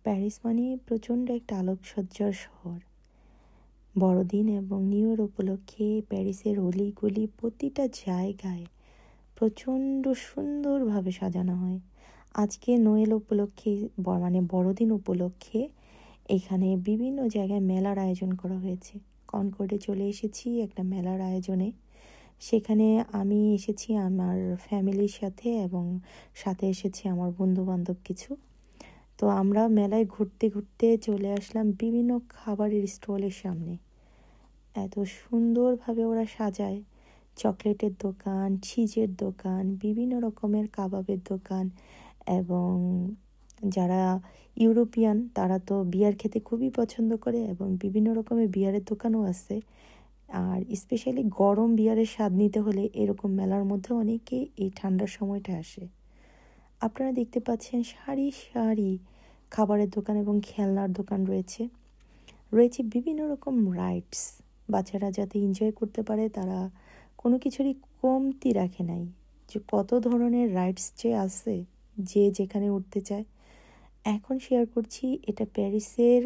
Paris মানে প্রচণ্ড একটা আলোকসজ্জার শহর। বড়দিন এবং নিউ ইয়ার উপলক্ষে প্যারিসের অলিগলি প্রতিটা জায়গায় প্রচণ্ড সুন্দরভাবে সাজানো হয়। আজকে নোয়েল উপলক্ষে মানে বড়দিন উপলক্ষে এখানে বিভিন্ন জায়গায় মেলার আয়োজন করা হয়েছে। কনকর্ডে চলে এসেছি একটা মেলার আয়োজনে। সেখানে আমি এসেছি আমার ফ্যামিলির সাথে এবং সাথে এসেছি আমার বন্ধুবান্ধব কিছু। তো আমরা মেলায় ঘুরতে ঘুরতে চলে আসলাম বিভিন্ন খাবারের স্টলের সামনে। এত সুন্দরভাবে ওরা সাজায়, চকলেটের দোকান, চিজের দোকান, বিভিন্ন রকমের কাবাবের দোকান, এবং যারা ইউরোপিয়ান তারা তো বিয়ার খেতে খুবই পছন্দ করে এবং বিভিন্ন রকমের বিয়ারের দোকানও আছে। আর স্পেশালি গরম বিয়ারের স্বাদ নিতে হলে এরকম মেলার মধ্যে অনেকে এই ঠান্ডার সময়টা আসে। আপনারা দেখতে পাচ্ছেন সারি সারি খাবারের দোকান এবং খেলনার দোকান রয়েছে বিভিন্ন রকম রাইডস। বাচ্চারা যাতে এনজয় করতে পারে তারা কোনো কিছুরই কমতি রাখে নাই, যে কত ধরনের রাইডস যে আছে, যে যেখানে উঠতে চায়। এখন শেয়ার করছি, এটা প্যারিসের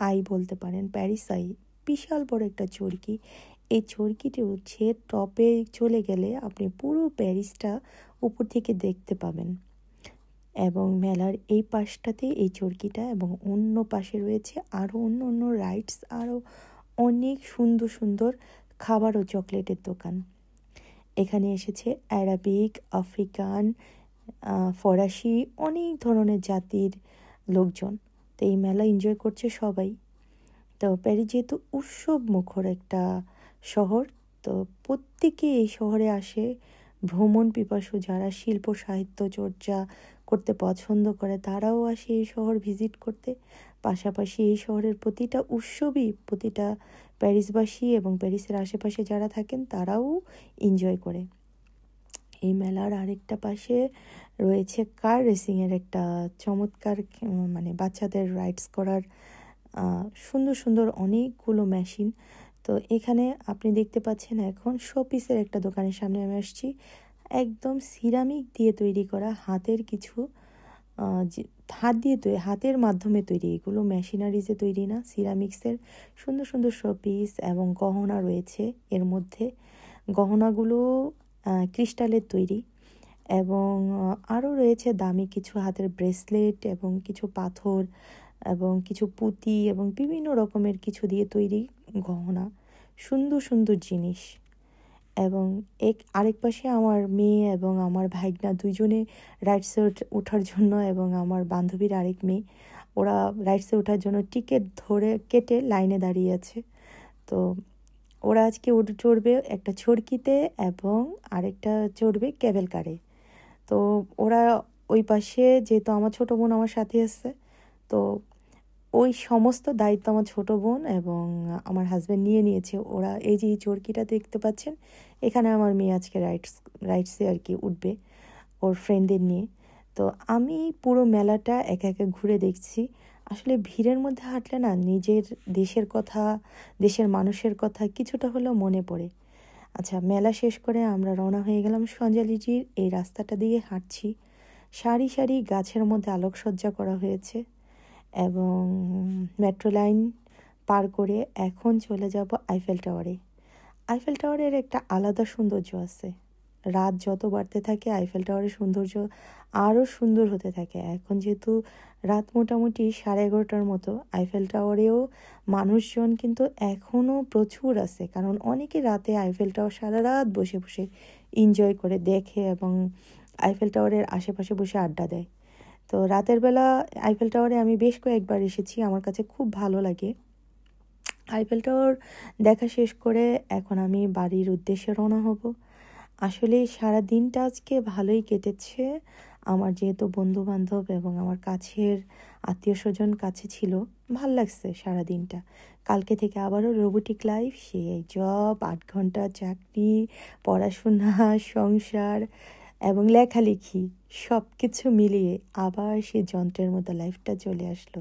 আই বলতে পারেন, প্যারিস আই। বিশাল বড় একটা চরকি। এই চরকিতে উঠছে টপে চলে গেলে আপনি পুরো প্যারিসটা উপর থেকে দেখতে পাবেন। এবং মেলার এই পাশটাতে এই চরকিটা এবং অন্য পাশে রয়েছে আরও অন্য অন্য রাইডস, আরও অনেক সুন্দর সুন্দর খাবার ও চকলেটের দোকান। এখানে এসেছে অ্যারাবিক, আফ্রিকান, ফরাসি, অনেক ধরনের জাতির লোকজন। তো এই মেলা এনজয় করছে সবাই। তো প্যারিস যেহেতু উৎসব মুখর একটা শহর, তো প্রত্যেকে এই শহরে আসে। ভ্রমণ পিপাসু যারা শিল্প সাহিত্য চর্চা করতে পছন্দ করে তারাও আসে এই শহর ভিজিট করতে। পাশাপাশি এই শহরের প্রতিটা উৎসবই প্রতিটা প্যারিসবাসী এবং প্যারিসের আশেপাশে যারা থাকেন তারাও এনজয় করে। এই মেলার আরেকটা পাশে রয়েছে কার রেসিংয়ের একটা চমৎকার, মানে বাচ্চাদের রাইডস করার সুন্দর সুন্দর অনেকগুলো মেশিন। তো এখানে আপনি দেখতে পাচ্ছেন এখন শোপিসের একটা দোকানের সামনে আমি আসছি। একদম সিরামিক দিয়ে তৈরি করা হাতের কিছু হাতের মাধ্যমে তৈরি, এগুলো মেশিনারিজে তৈরি না, সিরামিক্সের সুন্দর সুন্দর শোপিস এবং গহনা রয়েছে। এর মধ্যে গহনাগুলো ক্রিস্টালের তৈরি এবং আরও রয়েছে দামি কিছু হাতের ব্রেসলেট এবং কিছু পাথর এবং কিছু পুঁতি এবং বিভিন্ন রকমের কিছু দিয়ে তৈরি গহনা, সুন্দর সুন্দর জিনিস। এবং আরেক পাশে আমার মেয়ে এবং আমার ভাইগনা দুইজনে রাইডসে ওঠার জন্য, এবং আমার বান্ধবীর আরেক মেয়ে, ওরা রাইডসে ওঠার জন্য টিকিট কেটে লাইনে দাঁড়িয়ে আছে। তো ওরা আজকে চড়বে একটা চরকিতে এবং আরেকটা চড়বে কেবল কারে। তো ওরা ওই পাশে, যেহেতু আমার ছোটো বোন আমার সাথে আসছে, তো ওই সমস্ত দায়িত্ব আমার ছোটো বোন এবং আমার হাজব্যান্ড নিয়ে নিয়েছে। ওরা এই যে এই চরকিটা দেখতে পাচ্ছেন, এখানে আমার মেয়ে আজকে রাইডসে আর কি উঠবে ওর ফ্রেন্ডদের নিয়ে। তো আমি পুরো মেলাটা একা একা ঘুরে দেখছি। আসলে ভিড়ের মধ্যে হাঁটলে না নিজের দেশের কথা, দেশের মানুষের কথা কিছুটা হলেও মনে পড়ে। আচ্ছা, মেলা শেষ করে আমরা রওনা হয়ে গেলাম সঞ্জালিজির এই রাস্তাটা দিয়ে হাঁটছি। সারি সারি গাছের মধ্যে আলোকসজ্জা করা হয়েছে এবং মেট্রো লাইন পার করে এখন চলে যাব আইফেল টাওয়ারে। আইফেল টাওয়ারের একটা আলাদা সৌন্দর্য আছে। রাত যত বাড়তে থাকে আইফেল টাওয়ারের সৌন্দর্য আরও সুন্দর হতে থাকে। এখন যেহেতু রাত মোটামুটি 11:30টার মতো, আইফেল টাওয়ারেও মানুষজন কিন্তু এখনও প্রচুর আছে, কারণ অনেকে রাতে আইফেল টাওয়ার সারা রাত বসে বসে এনজয় করে দেখে এবং আইফেল টাওয়ারের আশেপাশে বসে আড্ডা দেয়। তো রাতের বেলা আইফেল টাওয়ারে আমি বেশ কয়েকবার এসেছি, আমার কাছে খুব ভালো লাগে। আইফেল টাওয়ার দেখা শেষ করে এখন আমি বাড়ির উদ্দেশ্যে রওনা হব। আসলে সারা দিনটা আজকে ভালোই কেটেছে আমার, যেহেতু বন্ধু বান্ধব এবং আমার কাছের আত্মীয় স্বজন কাছে ছিল, ভাল লাগছে সারা দিনটা। কালকে থেকে আবারও রোবোটিক লাইফ, সেই জব, 8 ঘন্টা চাকরি, পড়াশোনা, সংসার এবং লেখালেখি, সব কিছু মিলিয়ে আবার সেই যন্ত্রের মতো লাইফটা চলে আসলো।